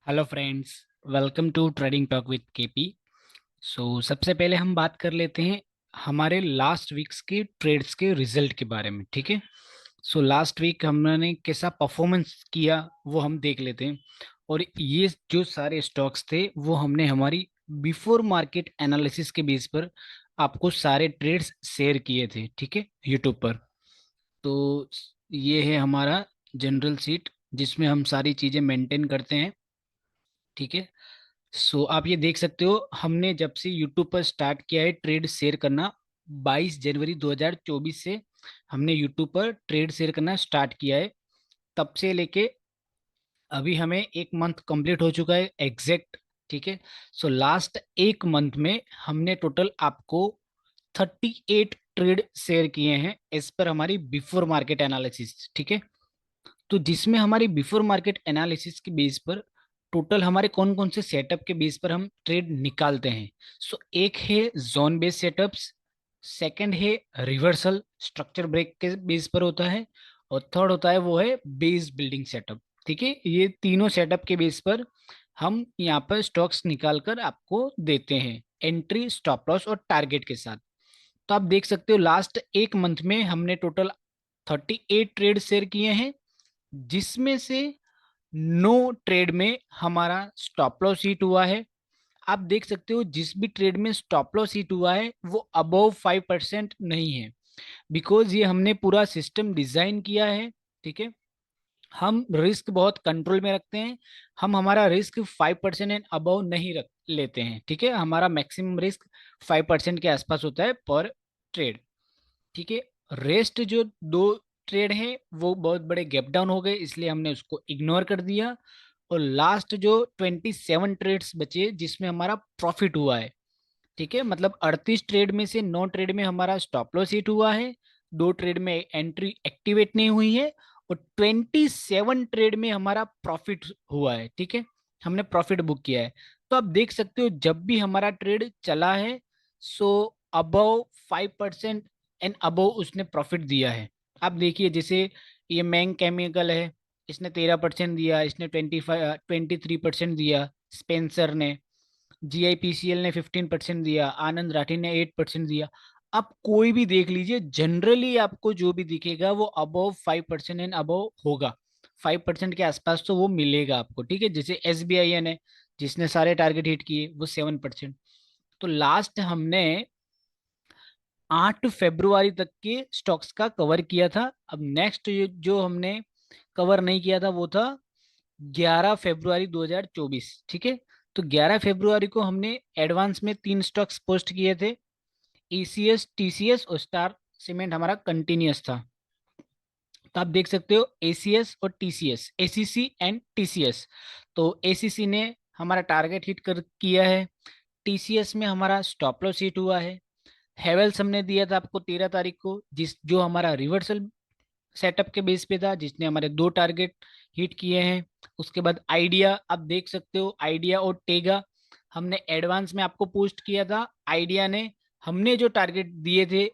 Hello friends, welcome to trading talk with KP. सबसे पहले हम बात कर लेते हैं हमारे लास्ट वीक्स के ट्रेड्स के रिजल्ट के बारे में। ठीक है। लास्ट वीक हमने कैसा परफॉर्मेंस किया वो हम देख लेते हैं। और ये जो सारे स्टॉक्स थे वो हमने हमारी बिफोर मार्केट एनालिसिस के बेस पर आपको सारे ट्रेड्स शेयर किए थे। ठीक है, यूट्यूब पर। तो ये है हमारा जनरल सीट जिसमें हम सारी चीज़ें मेंटेन करते हैं। ठीक है। आप ये देख सकते हो, हमने जब से यूट्यूब पर स्टार्ट किया है ट्रेड शेयर करना, 22 जनवरी 2024 से हमने यूट्यूब पर ट्रेड शेयर करना स्टार्ट किया है। तब से लेके अभी हमें एक मंथ कंप्लीट हो चुका है एग्जैक्ट। ठीक है। लास्ट एक मंथ में हमने टोटल आपको 38 ट्रेड शेयर किए हैं एज पर हमारी बिफोर मार्केट एनालिसिस। ठीक है। तो जिसमें हमारी बिफोर मार्केट एनालिसिस के बेस पर टोटल हमारे कौन कौन से सेटअप के बेस पर हम ट्रेड निकालते हैं। एक है जोन बेस सेटअप्स, सेकंड है रिवर्सल स्ट्रक्चर ब्रेक के बेस पर होता है, और थर्ड होता है वो है बेस बिल्डिंग सेटअप। ठीक है। ये तीनों सेटअप के बेस पर हम यहाँ पर स्टॉक्स निकाल कर आपको देते हैं, एंट्री, स्टॉप लॉस और टारगेट के साथ। तो आप देख सकते हो लास्ट एक मंथ में हमने टोटल 38 ट्रेड शेयर किए हैं, जिसमें से 9 ट्रेड में हमारा स्टॉप लॉस हिट हुआ है। आप देख सकते हो जिस भी ट्रेड में स्टॉप लॉस हिट हुआ है वो अबव 5% नहीं है, बिकॉज ये हमने पूरा सिस्टम डिजाइन किया है। ठीक है। हम रिस्क बहुत कंट्रोल में रखते हैं। हम हमारा रिस्क 5% एंड अबव नहीं रख लेते हैं। ठीक है। हमारा मैक्सिमम रिस्क 5% के आसपास होता है पर ट्रेड। ठीक है। रेस्ट जो दो ट्रेड हैं वो बहुत बड़े गैप डाउन हो गए, इसलिए हमने उसको इग्नोर कर दिया। और लास्ट जो 27 ट्रेड्स बचे जिसमें हमारा प्रॉफिट हुआ है। ठीक है। मतलब 38 ट्रेड में से 9 ट्रेड में हमारा स्टॉप लॉस हिट हुआ है, 2 ट्रेड में एंट्री एक्टिवेट नहीं हुई है, और 27 ट्रेड में हमारा प्रॉफिट हुआ है। ठीक है। हमने प्रॉफिट बुक किया है। तो आप देख सकते हो जब भी हमारा ट्रेड चला है, सो अबव 5% एंड अबव उसने प्रॉफिट दिया है। आप देखिए जैसे ये मैंग केमिकल है, इसने 13% दिया, इसने 23% दिया, स्पेंसर ने, जीआईपीसीएल ने 15% दिया, आनंद राठी ने 8% दिया। आप कोई भी देख लीजिए, जनरली आपको जो भी दिखेगा वो अबव 5% एंड अबव होगा। 5% के आसपास तो वो मिलेगा आपको। ठीक है। जैसे एसबीआई है जिसने सारे टारगेट हिट किए वो 7%। तो लास्ट हमने 8 फरवरी तक के स्टॉक्स का कवर किया था। अब नेक्स्ट जो हमने कवर नहीं किया था वो था 11 फरवरी 2024। ठीक है। तो 11 फरवरी को हमने एडवांस में 3 स्टॉक्स पोस्ट किए थे, ईसीएस, टीसीएस और स्टार सीमेंट हमारा कंटिन्यूअस था। तो आप देख सकते हो एसीएस और टीसीएस, एसीसी एंड टीसीएस। तो एसीसी ने हमारा टारगेट हिट कर किया है, टीसीएस में हमारा स्टॉप लॉस हिट हुआ है। हेवेल्स हमने दिया था आपको 13 तारीख को, जिस जो हमारा रिवर्सल सेटअप के बेस पे था, जिसने हमारे 2 टारगेट हिट किए हैं। उसके बाद आइडिया, आप देख सकते हो आइडिया और टेगा हमने एडवांस में आपको पोस्ट किया था। आइडिया ने हमने जो टारगेट दिए थे,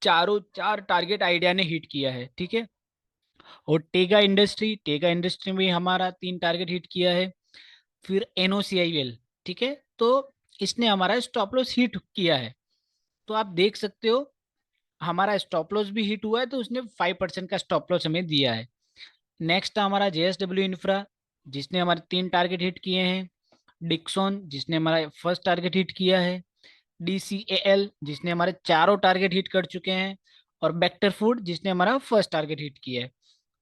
चारों चार टारगेट आइडिया ने हिट किया है। ठीक है। और टेगा इंडस्ट्री में हमारा 3 टारगेट हिट किया है। फिर एनओसीआईएल, ठीक है, तो इसने हमारा स्टॉप लॉस हिट किया है। तो आप देख सकते हो हमारा स्टॉप लॉस भी हिट हुआ है, तो उसने 5% का स्टॉप लॉस हमें दिया है। नेक्स्ट हमारा जेएसडब्ल्यू इंफ्रा, जिसने हमारे 3 टारगेट हिट किए हैं। डिक्सॉन, जिसने हमारा फर्स्ट टारगेट हिट किया है। डीसीएएल, जिसने हमारे चारों टारगेट हिट कर चुके हैं। और बेक्टर फूड, जिसने हमारा फर्स्ट टारगेट हिट किया है।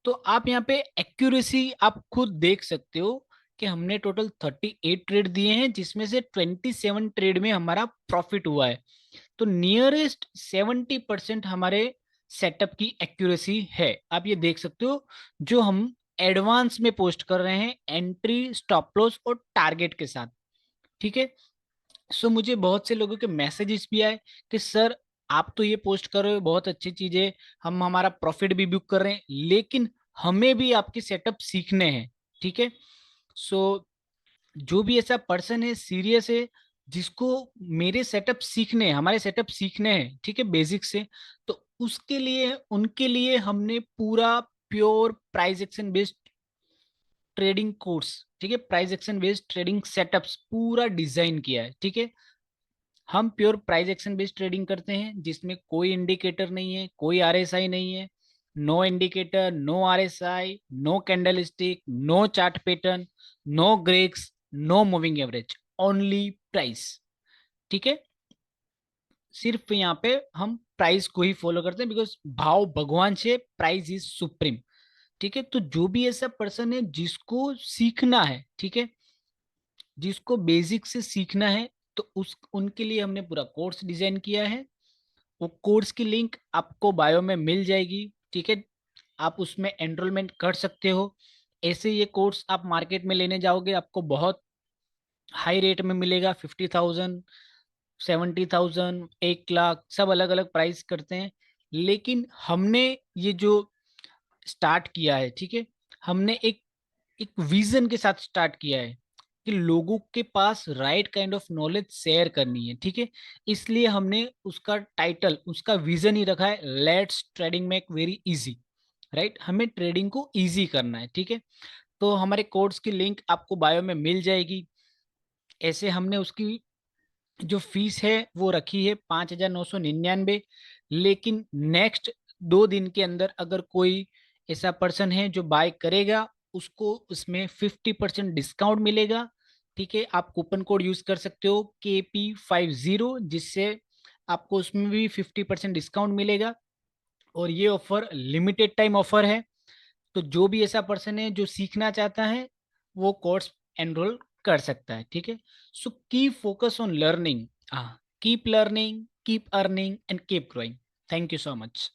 तो आप यहाँ पे एक्यूरेसी आप खुद देख सकते हो कि हमने टोटल 38 ट्रेड दिए हैं, जिसमें से 27 ट्रेड में हमारा प्रॉफिट हुआ है। तो नियरेस्ट 70% हमारे सेटअप की एक्यूरेसी है। आप ये देख सकते हो जो हम एडवांस में पोस्ट कर रहे हैं, एंट्री, स्टॉप लॉस और टारगेट के साथ। ठीक है। मुझे बहुत से लोगों के मैसेजेस भी आए कि सर आप तो ये पोस्ट कर रहे हो, बहुत अच्छी चीज है, हम हमारा प्रॉफिट भी बुक कर रहे हैं, लेकिन हमें भी आपके सेटअप सीखने हैं। ठीक है। सो जो भी ऐसा पर्सन है, सीरियस है, जिसको मेरे सेटअप सीखने हैं, हमारे सेटअप सीखने हैं, ठीक है, बेसिक से, तो उसके लिए, उनके लिए हमने पूरा pure price action based trading course, ठीक है, price action based trading setups पूरा डिजाइन किया है, ठीक है। हम pure price action based trading करते हैं जिसमें कोई इंडिकेटर नहीं है, कोई आरएसआई नहीं है, no indicator, no RSI, no candlestick, no chart pattern, no greeks, no moving average, only price, ठीक है। सिर्फ यहाँ पे हम प्राइस को ही फॉलो करते हैं, बिकॉज भाव भगवान से, प्राइस इज सुप्रीम, ठीक है। तो जो भी ऐसा पर्सन है जिसको सीखना है, ठीक है, जिसको बेसिक से सीखना है, तो उस उनके लिए हमने पूरा कोर्स डिजाइन किया है। वो कोर्स की लिंक आपको बायो में मिल जाएगी, ठीक है। आप उसमें एनरोलमेंट कर सकते हो। ऐसे ये कोर्स आप मार्केट में लेने जाओगे आपको बहुत हाई रेट में मिलेगा, 50,000, 70,000, 1 लाख, सब अलग अलग प्राइस करते हैं। लेकिन हमने ये जो स्टार्ट किया है, ठीक है, हमने एक एक विजन के साथ स्टार्ट किया है कि लोगों के पास right kind of knowledge share करनी है, ठीक है। इसलिए हमने उसका टाइटल, उसका विजन ही रखा है, let's trading make very easy, right. हमें ट्रेडिंग को इजी करना है, ठीक है। तो हमारे कोर्स की लिंक आपको बायो में मिल जाएगी। ऐसे हमने उसकी जो फीस है वो रखी है 5,999। लेकिन नेक्स्ट 2 दिन के अंदर अगर कोई ऐसा पर्सन है जो बाय करेगा, उसको उसमें 50% डिस्काउंट मिलेगा, ठीक है। आप कूपन कोड यूज कर सकते हो KP50, जिससे आपको उसमें भी 50% डिस्काउंट मिलेगा। और ये ऑफर लिमिटेड टाइम ऑफर है। तो जो भी ऐसा पर्सन है जो सीखना चाहता है वो कोर्स एनरोल कर सकता है, ठीक है। So keep focus on learning, keep learning, keep earning and keep growing. Thank you so much.